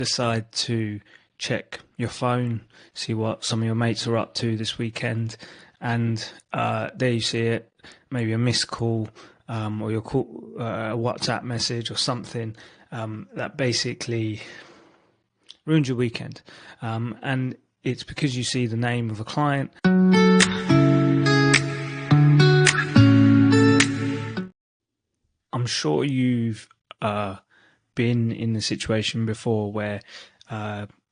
decide to check your phone, see what some of your mates are up to this weekend, and there you see it, maybe a missed call, or your call, a WhatsApp message or something that basically ruins your weekend. And it's because you see the name of a client. I'm sure you've been in the situation before where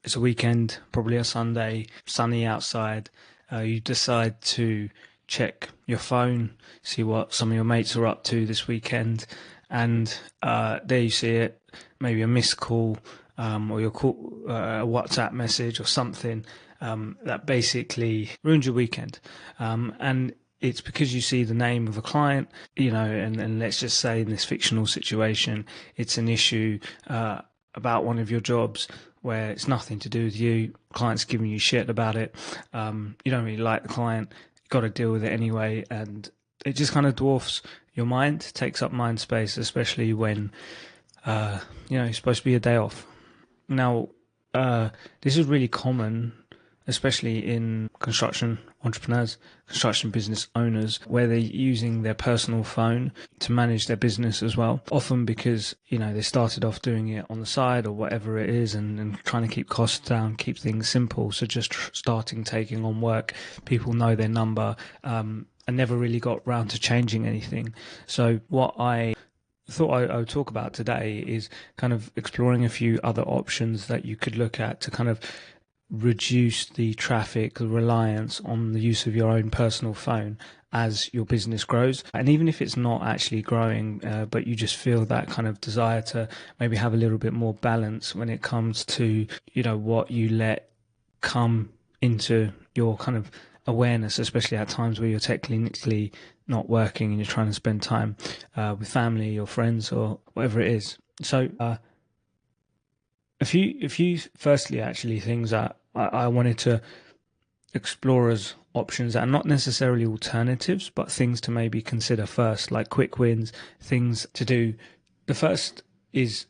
it's a weekend, probably a Sunday, sunny outside. You decide to check your phone, see what some of your mates are up to this weekend, and there you see it, maybe a missed call, or your call, a WhatsApp message or something that basically ruins your weekend. And it's because you see the name of a client, and let's just say in this fictional situation, it's an issue about one of your jobs where it's nothing to do with you. Client's giving you shit about it. You don't really like the client. You've got to deal with it anyway. And it just kind of dwarfs your mind, takes up mind space, especially when, it's supposed to be a day off. Now, this is really common, especially in construction entrepreneurs, construction business owners, where they're using their personal phone to manage their business as well. Often because, they started off doing it on the side or whatever it is and trying to keep costs down, keep things simple. So just taking on work, people know their number, and never really got round to changing anything. So what I thought I would talk about today is kind of exploring a few other options that you could look at to kind of reduce the traffic, the reliance on the use of your own personal phone as your business grows. And even if it's not actually growing, but you just feel that kind of desire to maybe have a little bit more balance when it comes to, what you let come into your kind of awareness, especially at times where you're technically not working and you're trying to spend time with family or friends or whatever it is. So a few firstly actually things that I wanted to explore as options that are not necessarily alternatives, but things to maybe consider first, like quick wins, things to do. The first is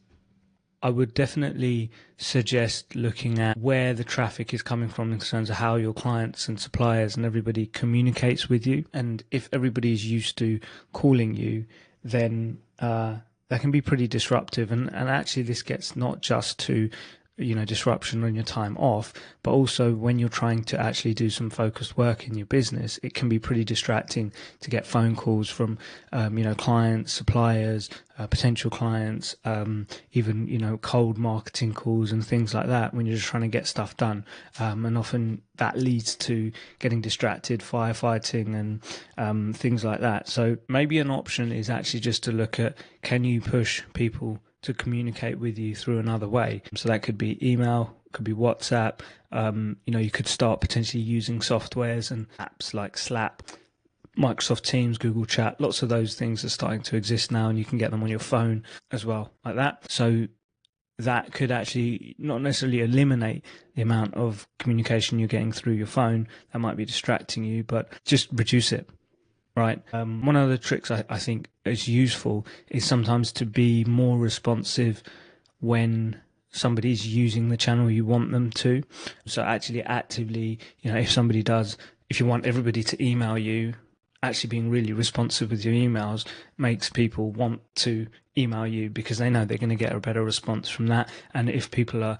I would definitely suggest looking at where the traffic is coming from in terms of how your clients and suppliers and everybody communicates with you. And if everybody's used to calling you, then that can be pretty disruptive. And actually this gets not just to disruption on your time off, but also when you're trying to actually do some focused work in your business, it can be pretty distracting to get phone calls from, clients, suppliers, potential clients, even, cold marketing calls and things like that when you're just trying to get stuff done. And often that leads to getting distracted, firefighting and things like that. So maybe an option is actually just to look at, can you push people to communicate with you through another way? So that could be email, could be WhatsApp. You could start potentially using softwares and apps like Slack, Microsoft Teams, Google Chat. Lots of those things are starting to exist now, and you can get them on your phone as well, like that. So that could actually not necessarily eliminate the amount of communication you're getting through your phone that might be distracting you, but just reduce it. Right. One of the tricks I think is useful is sometimes to be more responsive when somebody's using the channel you want them to. So actually actively, if you want everybody to email you, actually being really responsive with your emails makes people want to email you because they know they're going to get a better response from that. And if people are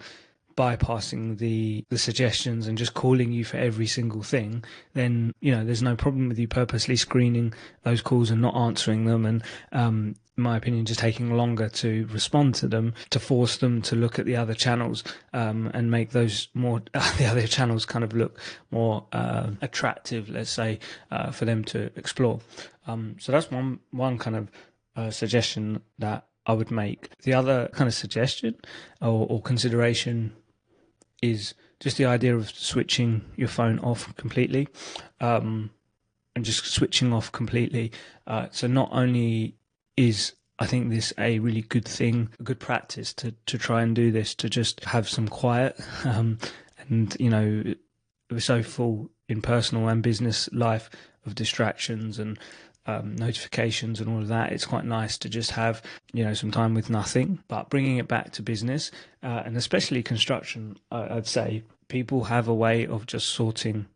bypassing the suggestions and just calling you for every single thing, then there's no problem with you purposely screening those calls and not answering them, and in my opinion just taking longer to respond to them, to force them to look at the other channels and make those more the other channels kind of look more attractive, let's say, for them to explore. So that's one kind of suggestion that I would make. The other kind of suggestion or consideration is just the idea of switching your phone off completely, and just switching off completely. So not only is, I think, this a really good thing, a good practice to try and do this, to just have some quiet, and we're so full in personal and business life of distractions and notifications and all of that. It's quite nice to just have, some time with nothing. But bringing it back to business, and especially construction, I'd say people have a way of just sorting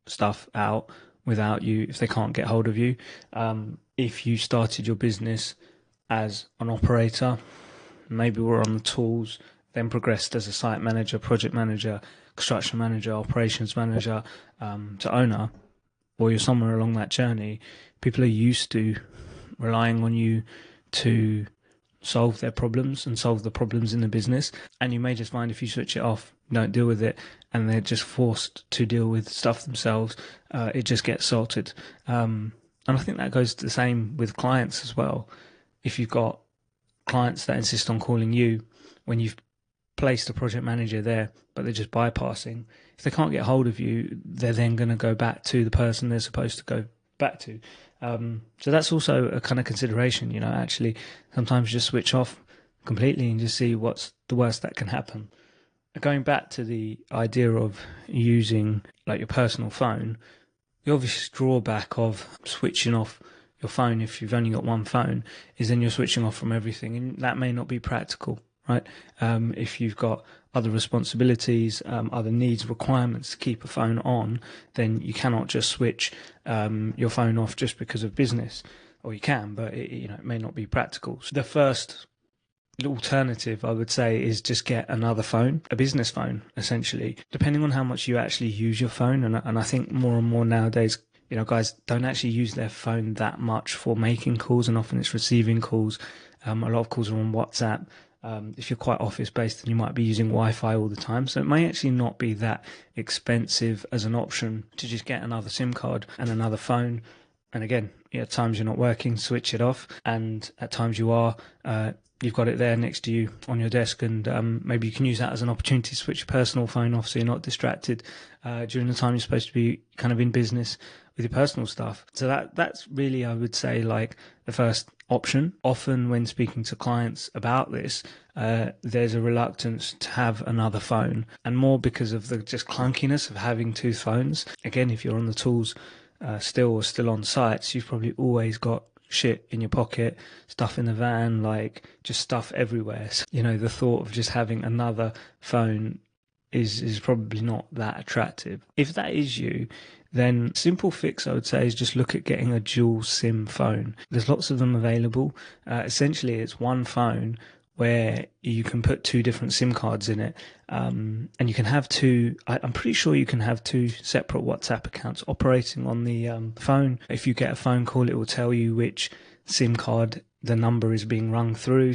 stuff out without you if they can't get hold of you. If you started your business as an operator, maybe were on the tools, then progressed as a site manager, project manager, construction manager, operations manager, to owner, or you're somewhere along that journey, people are used to relying on you to solve their problems and solve the problems in the business. And you may just find if you switch it off, don't deal with it, and they're just forced to deal with stuff themselves, it just gets sorted. And I think that goes the same with clients as well. If you've got clients that insist on calling you when you've placed a project manager there, but they're just bypassing, if they can't get hold of you, they're then going to go back to the person they're supposed to go back to. So that's also a kind of consideration, actually sometimes just switch off completely and just see what's the worst that can happen. Going back to the idea of using like your personal phone, the obvious drawback of switching off your phone if you've only got one phone is then you're switching off from everything, and that may not be practical, right? If you've got other responsibilities, other needs, requirements to keep a phone on, then you cannot just switch your phone off just because of business. Or you can, but it may not be practical. So the first alternative, I would say, is just get another phone, a business phone, essentially, depending on how much you actually use your phone. And I think more and more nowadays, guys don't actually use their phone that much for making calls, and often it's receiving calls. A lot of calls are on WhatsApp. If you're quite office-based, then you might be using Wi-Fi all the time. So it may actually not be that expensive as an option to just get another SIM card and another phone. And again, at times you're not working, switch it off. And at times you are, you've got it there next to you on your desk, and maybe you can use that as an opportunity to switch your personal phone off so you're not distracted during the time you're supposed to be kind of in business with your personal stuff. So that's really, I would say, like the first option. Often when speaking to clients about this, there's a reluctance to have another phone, and more because of the just clunkiness of having two phones. Again, if you're on the tools still on sites, you've probably always got shit in your pocket, stuff in the van, like just stuff everywhere. So, the thought of just having another phone is probably not that attractive. If that is you, then simple fix, I would say, is just look at getting a dual SIM phone. There's lots of them available. Essentially, it's one phone where you can put two different SIM cards in it, and you can have two. I'm pretty sure you can have two separate WhatsApp accounts operating on the phone. If you get a phone call, it will tell you which SIM card the number is being rung through,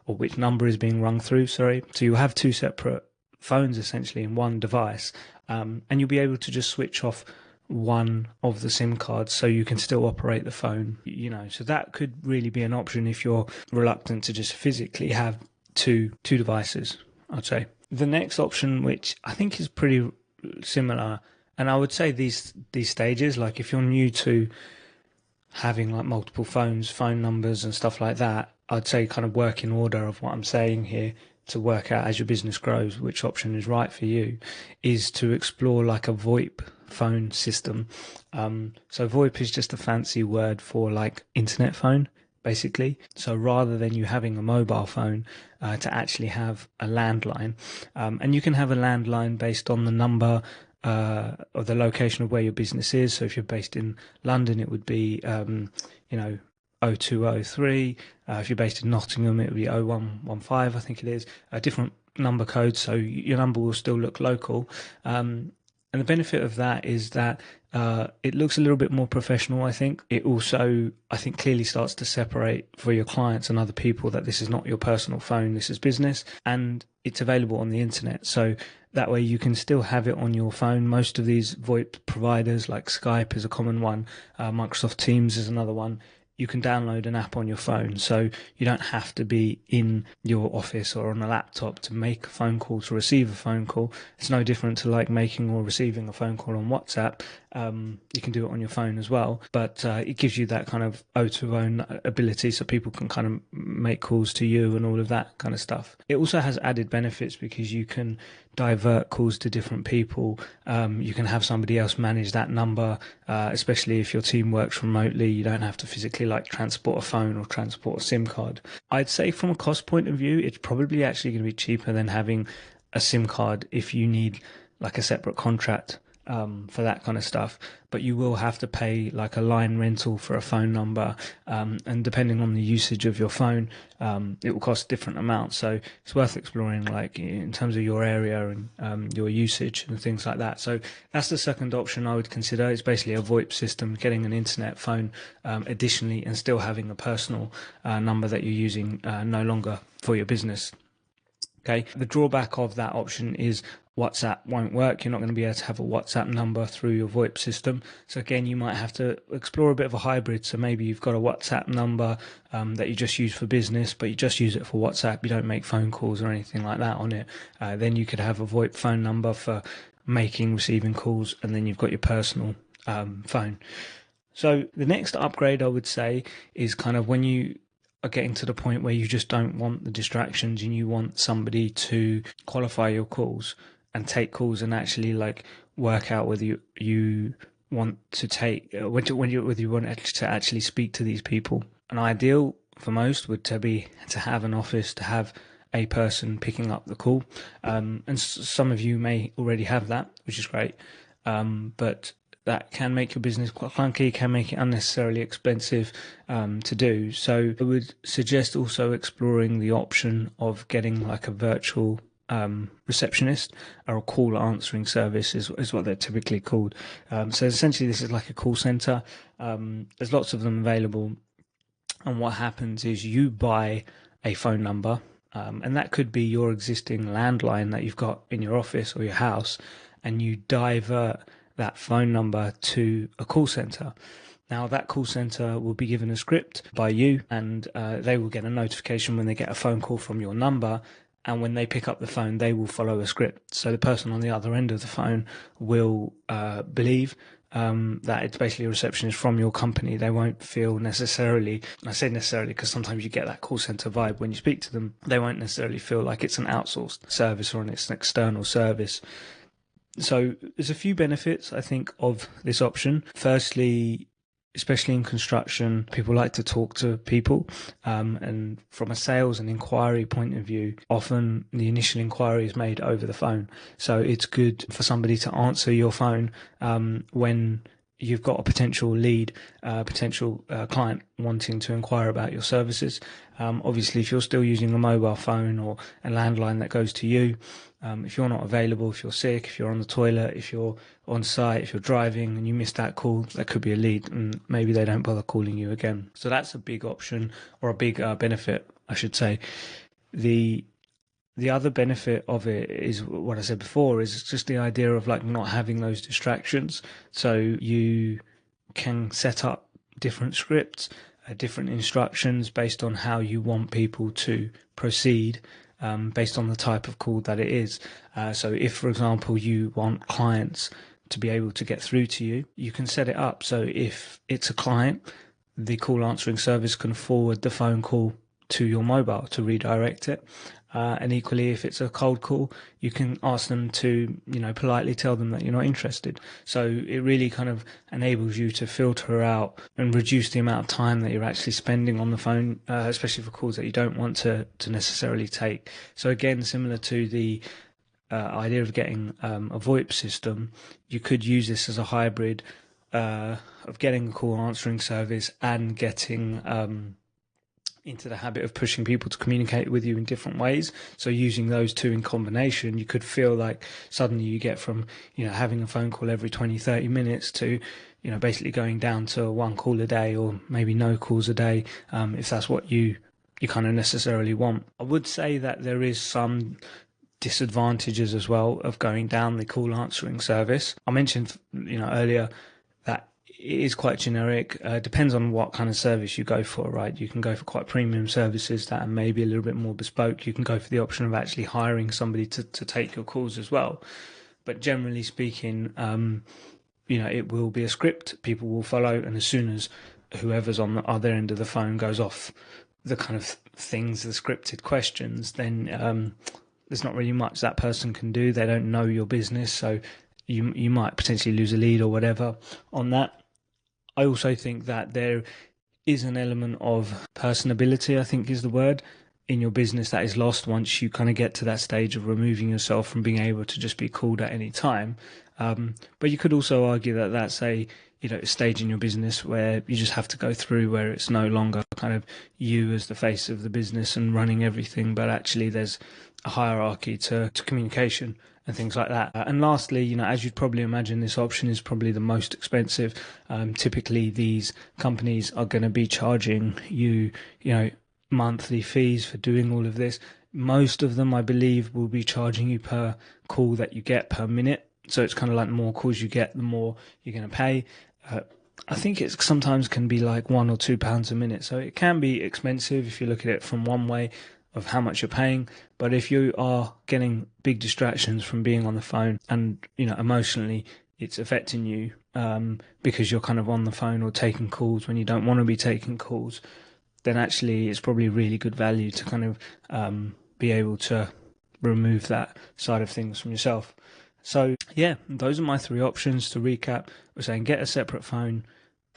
or which number is being rung through, sorry. So you have two separate phones essentially in one device, and you'll be able to just switch off one of the SIM cards so you can still operate the phone, so that could really be an option if you're reluctant to just physically have two devices, I'd say. The next option, which I think is pretty similar, and I would say these stages, like if you're new to having like multiple phones, phone numbers and stuff like that, I'd say kind of work in order of what I'm saying here to work out as your business grows which option is right for you, is to explore like a VoIP phone system. So VoIP is just a fancy word for like internet phone, basically. So rather than you having a mobile phone, to actually have a landline, and you can have a landline based on the number or the location of where your business is. So if you're based in London, it would be 0203. If you're based in Nottingham, it would be 0115, I think it is. A different number code, so your number will still look local. And the benefit of that is that it looks a little bit more professional, I think. It also, I think, clearly starts to separate for your clients and other people that this is not your personal phone, this is business, and it's available on the internet. So that way you can still have it on your phone. Most of these VoIP providers, like Skype is a common one, Microsoft Teams is another one. You can download an app on your phone, so you don't have to be in your office or on a laptop to make a phone call, to receive a phone call. It's no different to like making or receiving a phone call on WhatsApp. You can do it on your phone as well, but it gives you that kind of O2O ability, so people can kind of make calls to you and all of that kind of stuff. It also has added benefits because you can divert calls to different people. You can have somebody else manage that number, especially if your team works remotely. You don't have to physically like transport a phone or transport a SIM card. I'd say from a cost point of view, it's probably actually going to be cheaper than having a SIM card if you need like a separate contract for that kind of stuff, but you will have to pay like a line rental for a phone number, and depending on the usage of your phone, it will cost different amounts. So it's worth exploring, like in terms of your area and your usage and things like that. So that's the second option I would consider. It's basically a VoIP system, getting an internet phone additionally, and still having a personal number that you're using no longer for your business. Okay. The drawback of that option is WhatsApp won't work. You're not going to be able to have a WhatsApp number through your VoIP system. So again, you might have to explore a bit of a hybrid. So maybe you've got a WhatsApp number that you just use for business, but you just use it for WhatsApp. You don't make phone calls or anything like that on it. Then you could have a VoIP phone number for making, receiving calls, and then you've got your personal phone. So the next upgrade I would say is kind of when you are getting to the point where you just don't want the distractions and you want somebody to qualify your calls and take calls and actually like work out whether you want to take whether you want to actually speak to these people. An ideal for most would to be to have an office, to have a person picking up the call, and some of you may already have that, which is great, but that can make your business quite clunky, can make it unnecessarily expensive to do. So I would suggest also exploring the option of getting like a virtual receptionist, or a call answering service is what they're typically called. So essentially this is like a call center. There's lots of them available. And what happens is you buy a phone number, and that could be your existing landline that you've got in your office or your house, and you divert that phone number to a call center. Now that call center will be given a script by you, and they will get a notification when they get a phone call from your number, and when they pick up the phone they will follow a script. So the person on the other end of the phone will believe that it's basically a receptionist from your company. They won't feel necessarily, I say necessarily because sometimes you get that call center vibe when you speak to them, they won't necessarily feel like it's an outsourced service or it's an external service. So there's a few benefits, I think, of this option. Firstly, especially in construction, people like to talk to people. And from a sales and inquiry point of view, often the initial inquiry is made over the phone. So it's good for somebody to answer your phone when you've got a potential lead, potential client wanting to inquire about your services. Obviously, if you're still using a mobile phone or a landline that goes to you, if you're not available, if you're sick, if you're on the toilet, if you're on site, if you're driving and you miss that call, that could be a lead, and maybe they don't bother calling you again. So that's a big option, or a big benefit, I should say. The other benefit of it is what I said before, is just the idea of like not having those distractions. So you can set up different scripts, different instructions based on how you want people to proceed, based on the type of call that it is. So if, for example, you want clients to be able to get through to you, you can set it up. So if it's a client, the call answering service can forward the phone call to your mobile to redirect it. And equally, if it's a cold call, you can ask them to, politely tell them that you're not interested. So it really kind of enables you to filter out and reduce the amount of time that you're actually spending on the phone, especially for calls that you don't want to necessarily take. So again, similar to the idea of getting a VoIP system, you could use this as a hybrid of getting a call answering service and getting into the habit of pushing people to communicate with you in different ways. So using those two in combination, you could feel like suddenly you get from, having a phone call every 20, 30 minutes to, basically going down to one call a day, or maybe no calls a day, if that's what you kind of necessarily want. I would say that there is some disadvantages as well of going down the call answering service. I mentioned, earlier that it is quite generic. Depends on what kind of service you go for, right? You can go for quite premium services that are maybe a little bit more bespoke. You can go for the option of actually hiring somebody to take your calls as well. But generally speaking, it will be a script, people will follow, and as soon as whoever's on the other end of the phone goes off the kind of things, the scripted questions, then there's not really much that person can do. They don't know your business, so you might potentially lose a lead or whatever on that. I also think that there is an element of personability, I think is the word, in your business that is lost once you kind of get to that stage of removing yourself from being able to just be called at any time. But you could also argue that that's a stage in your business where you just have to go through, where it's no longer kind of you as the face of the business and running everything, but actually there's a hierarchy to communication and things like that. And lastly, as you'd probably imagine, this option is probably the most expensive. Typically, these companies are going to be charging you, monthly fees for doing all of this. Most of them, I believe, will be charging you per call that you get per minute. So it's kind of like the more calls you get, the more you're going to pay. I think it sometimes can be like £1 or £2 a minute. So it can be expensive if you look at it from one way of how much you're paying. But if you are getting big distractions from being on the phone and, emotionally it's affecting you because you're kind of on the phone or taking calls when you don't want to be taking calls, then actually it's probably really good value to kind of be able to remove that side of things from yourself. So yeah, those are my 3 options. To recap, we're saying get a separate phone,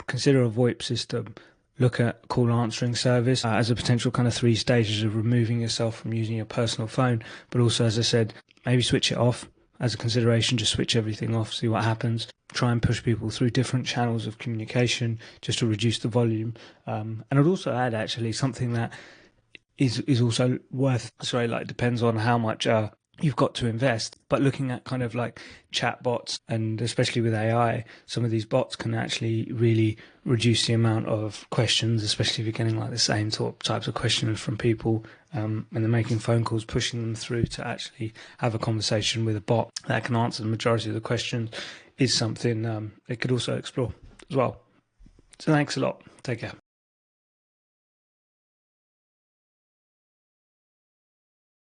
consider a VoIP system, look at call answering service as a potential kind of 3 stages of removing yourself from using your personal phone. But also, as I said, maybe switch it off as a consideration. Just switch everything off, see what happens. Try and push people through different channels of communication just to reduce the volume. And I'd also add actually something that is also worth, depends on how much you've got to invest, but looking at kind of like chat bots, and especially with AI, some of these bots can actually really reduce the amount of questions, especially if you're getting like the same types of questions from people and they're making phone calls, pushing them through to actually have a conversation with a bot that can answer the majority of the questions is something they could also explore as well. So thanks a lot. Take care.